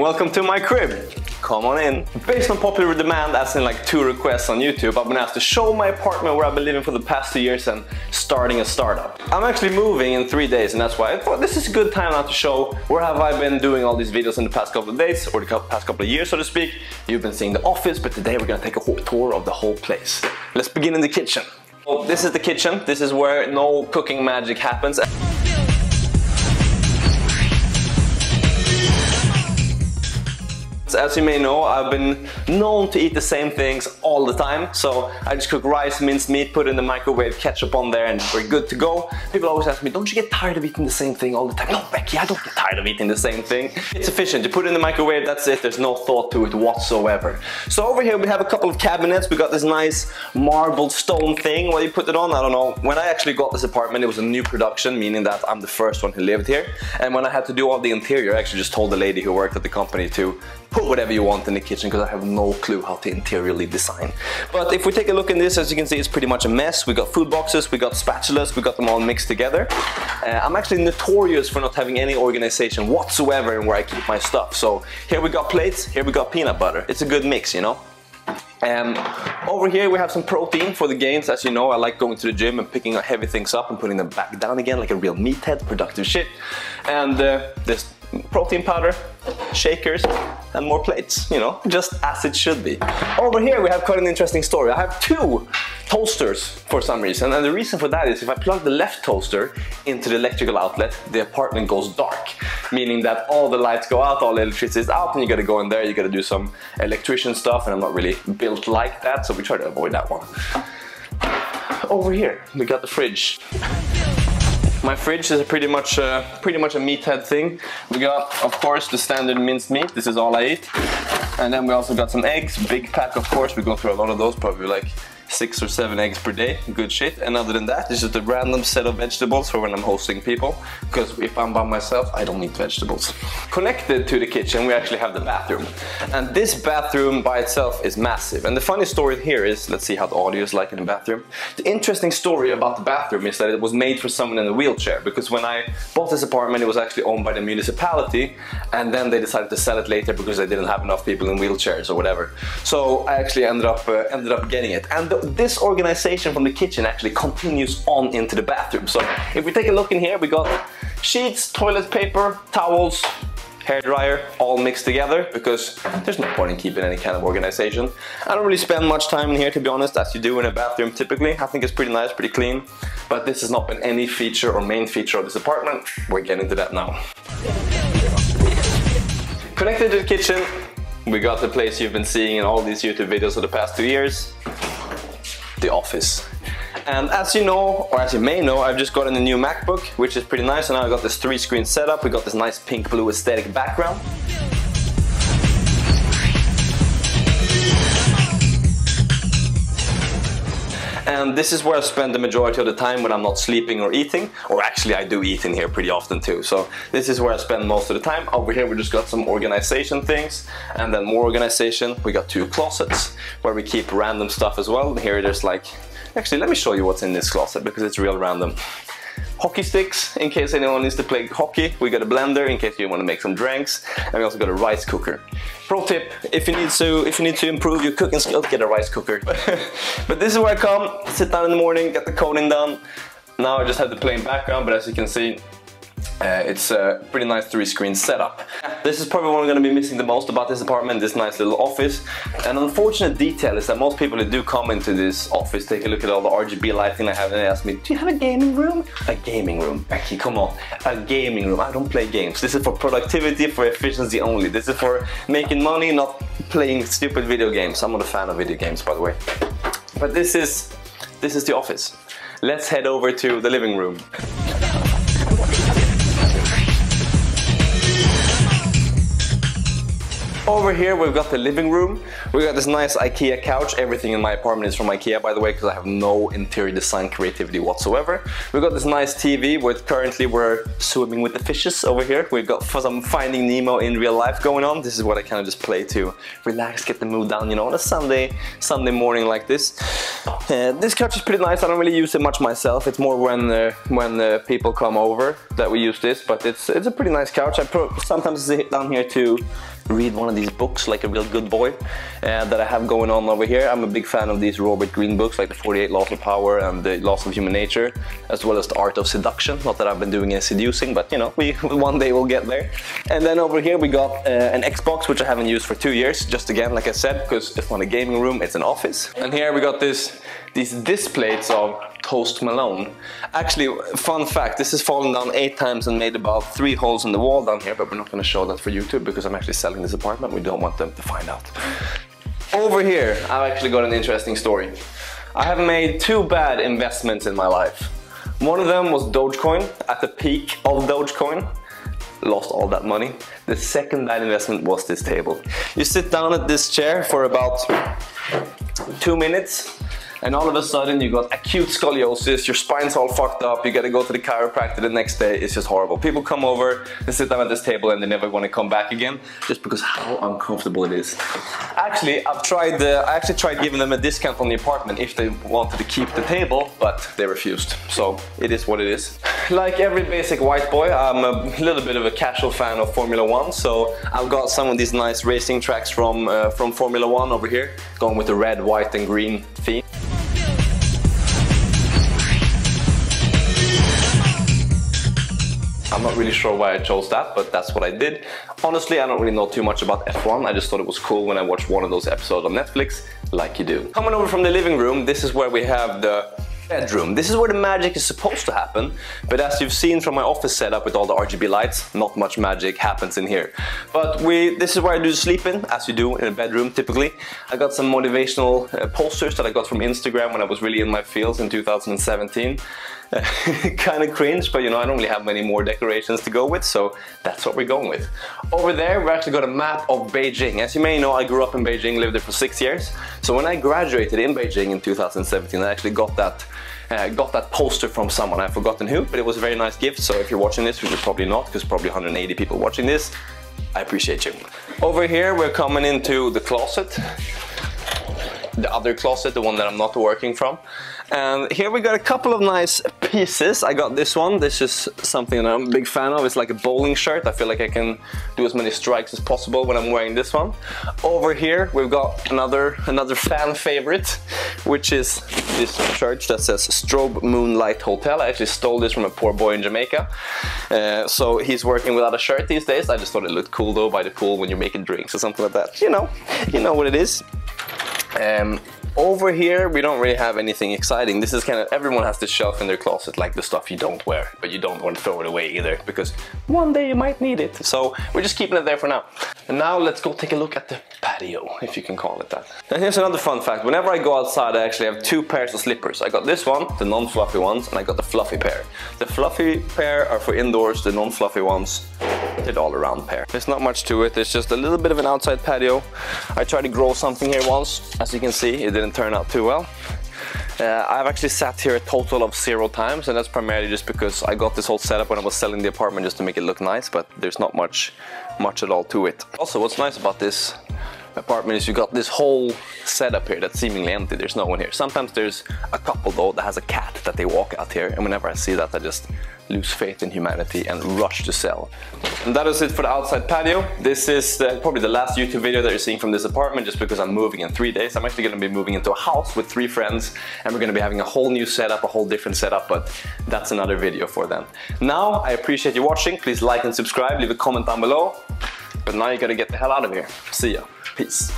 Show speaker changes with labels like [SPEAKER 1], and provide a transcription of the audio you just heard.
[SPEAKER 1] and welcome to my crib. Come on in. Based on popular demand, as in like 2 requests on YouTube, I've been asked to show my apartment where I've been living for the past 2 years and starting a startup. I'm actually moving in 3 days, and that's why I thought this is a good time now to show where have I been doing all these videos in the past couple of days, or the past couple of years, so to speak. You've been seeing the office, but today we're gonna take a tour of the whole place. Let's begin in the kitchen. Well, this is the kitchen. This is where no cooking magic happens. As you may know, I've been known to eat the same things all the time. So I just cook rice, minced meat, put it in the microwave, ketchup on there, and we're good to go. People always ask me, don't you get tired of eating the same thing all the time? No, Becky, I don't get tired of eating the same thing. It's efficient. You put it in the microwave, that's it. There's no thought to it whatsoever. So over here we have a couple of cabinets. We got this nice marbled stone thing. What you put it on, I don't know. When I actually got this apartment, it was a new production, meaning that I'm the first one who lived here. And when I had to do all the interior, I actually just told the lady who worked at the company to put whatever you want in the kitchen, because I have no clue how to interiorly design. But if we take a look in this, as you can see, it's pretty much a mess. We got food boxes, we got spatulas, we got them all mixed together. I'm actually notorious for not having any organization whatsoever in where I keep my stuff. So here we got plates, here we got peanut butter. It's a good mix, you know. Over here we have some protein for the gains. As you know, I like going to the gym and picking heavy things up and putting them back down again like a real meathead, productive shit. And this protein powder, shakers, and more plates, you know, just as it should be. Over here we have quite an interesting story. I have 2 toasters for some reason, and the reason for that is if I plug the left toaster into the electrical outlet, the apartment goes dark, meaning that all the lights go out, all the electricity is out, and you gotta go in there, you gotta do some electrician stuff, and I'm not really built like that, so we try to avoid that one. Over here we got the fridge. My fridge is pretty much a meathead thing. We got, of course, the standard minced meat. This is all I eat. And then we also got some eggs, big pack, of course. We go through a lot of those, probably like 6 or 7 eggs per day, good shit. And other than that, this is a random set of vegetables for when I'm hosting people, because if I'm by myself, I don't eat vegetables. Connected to the kitchen, we actually have the bathroom. And this bathroom by itself is massive. And the funny story here is, let's see how the audio is like in the bathroom. The interesting story about the bathroom is that it was made for someone in a wheelchair, because when I bought this apartment, it was actually owned by the municipality, and then they decided to sell it later because they didn't have enough people in wheelchairs or whatever. So I actually ended up getting it. And this organization from the kitchen actually continues on into the bathroom. So if we take a look in here, we got sheets, toilet paper, towels, hairdryer, all mixed together, because there's no point in keeping any kind of organization. I don't really spend much time in here, to be honest, as you do in a bathroom typically. I think it's pretty nice, pretty clean, but this has not been any feature or main feature of this apartment. We're getting to that now. Connected to the kitchen, we got the place you've been seeing in all these YouTube videos for the past 2 years. The office. And as you know, or as you may know, I've just gotten a new MacBook, which is pretty nice, and now I got this 3-screen setup. We got this nice pink-blue aesthetic background. And this is where I spend the majority of the time when I'm not sleeping or eating. Or actually I do eat in here pretty often too. So this is where I spend most of the time. Over here we just got some organization things, and then more organization. We got 2 closets where we keep random stuff as well. Here there's like, actually let me show you what's in this closet, because it's real random. Hockey sticks, in case anyone needs to play hockey. We got a blender in case you want to make some drinks, and we also got a rice cooker. Pro tip: if you need to improve your cooking skills, get a rice cooker. But this is where I come, sit down in the morning, get the coding done. Now I just have the plain background, but as you can see, it's a pretty nice 3-screen setup. This is probably what I'm going to be missing the most about this apartment, this nice little office. An unfortunate detail is that most people who do come into this office take a look at all the RGB lighting I have, and they ask me, do you have a gaming room? A gaming room? Becky, come on. A gaming room. I don't play games. This is for productivity, for efficiency only. This is for making money, not playing stupid video games. I'm not a fan of video games, by the way. But this is the office. Let's head over to the living room. Over here we've got the living room. We got this nice IKEA couch. Everything in my apartment is from IKEA, by the way, because I have no interior design creativity whatsoever. We got this nice TV with currently we're swimming with the fishes over here. We've got some Finding Nemo in real life going on. This is what I kind of just play to relax, get the mood down, you know, on a Sunday morning like this. This couch is pretty nice. I don't really use it much myself. It's more when people come over that we use this, but it's a pretty nice couch. I sometimes sit down here to read one of these books like a real good boy that I have going on over here. I'm a big fan of these Robert Greene books, like the 48 Laws of Power and the Laws of Human Nature, as well as the Art of Seduction. Not that I've been doing any seducing, but you know, one day we'll get there. And then over here we got an Xbox, which I haven't used for 2 years, just again, like I said, because it's not a gaming room, it's an office. And here we got these displays of Toast Malone. Actually, fun fact, this has fallen down 8 times and made about 3 holes in the wall down here, but we're not going to show that for YouTube because I'm actually selling this apartment. We don't want them to find out. Over here, I've actually got an interesting story. I have made 2 bad investments in my life. One of them was Dogecoin. At the peak of Dogecoin, lost all that money. The second bad investment was this table. You sit down at this chair for about 2 minutes, and all of a sudden you got acute scoliosis, your spine's all fucked up, you gotta go to the chiropractor the next day. It's just horrible. People come over and sit down at this table and they never want to come back again, just because how uncomfortable it is. Actually, I actually tried giving them a discount on the apartment if they wanted to keep the table, but they refused. So it is what it is. Like every basic white boy, I'm a little bit of a casual fan of Formula 1, so I've got some of these nice racing tracks from Formula 1 over here, going with the red, white and green theme. I'm not really sure why I chose that, but that's what I did. Honestly, I don't really know too much about F1. I just thought it was cool when I watched one of those episodes on Netflix, like you do. Coming over from the living room, this is where we have the bedroom. This is where the magic is supposed to happen, but as you've seen from my office setup with all the RGB lights, not much magic happens in here. But this is where I do sleep in, as you do in a bedroom typically. I got some motivational posters that I got from Instagram when I was really in my fields in 2017. Kind of cringe, but you know, I don't really have many more decorations to go with, so that's what we're going with. Over there, we actually got a map of Beijing. As you may know, I grew up in Beijing, lived there for 6 years. So when I graduated in Beijing in 2017, I actually got that poster from someone. I've forgotten who, but it was a very nice gift. So if you're watching this, which you're probably not, because probably 180 people watching this, I appreciate you. Over here, we're coming into the closet. The other closet, the one that I'm not working from. And here we got a couple of nice pieces. I got this one. This is something that I'm a big fan of. It's like a bowling shirt. I feel like I can do as many strikes as possible when I'm wearing this one. Over here we've got another fan favorite, which is this shirt that says Strobe Moonlight Hotel. I actually stole this from a poor boy in Jamaica. So he's working without a shirt these days. I just thought it looked cool though by the pool when you're making drinks or something like that. You know what it is. Over here we don't really have anything exciting. This is kind of, everyone has this shelf in their closet, like the stuff you don't wear, but you don't want to throw it away either, because one day you might need it. So we're just keeping it there for now. And now let's go take a look at the patio, if you can call it that. And here's another fun fact. Whenever I go outside, I actually have 2 pairs of slippers. I got this one, the non-fluffy ones, and I got the fluffy pair. The fluffy pair are for indoors, the non-fluffy ones, they're all around pair. There's not much to it, it's just a little bit of an outside patio. I tried to grow something here once. As you can see, it didn't turn out too well. I've actually sat here a total of 0 times, and that's primarily just because I got this whole setup when I was selling the apartment just to make it look nice, but there's not much at all to it. Also, what's nice about this apartment is you got this whole setup here that's seemingly empty. There's no one here. Sometimes there's a couple though that has a cat that they walk out here, and whenever I see that I just lose faith in humanity and rush to sell. And that is it for the outside patio. This is probably the last YouTube video that you're seeing from this apartment, just because I'm moving in 3 days. I'm actually going to be moving into a house with 3 friends, and we're going to be having a whole new setup, a whole different setup, but that's another video for them. Now, I appreciate you watching. Please like and subscribe, leave a comment down below. But now you gotta get the hell out of here. See ya. Peace.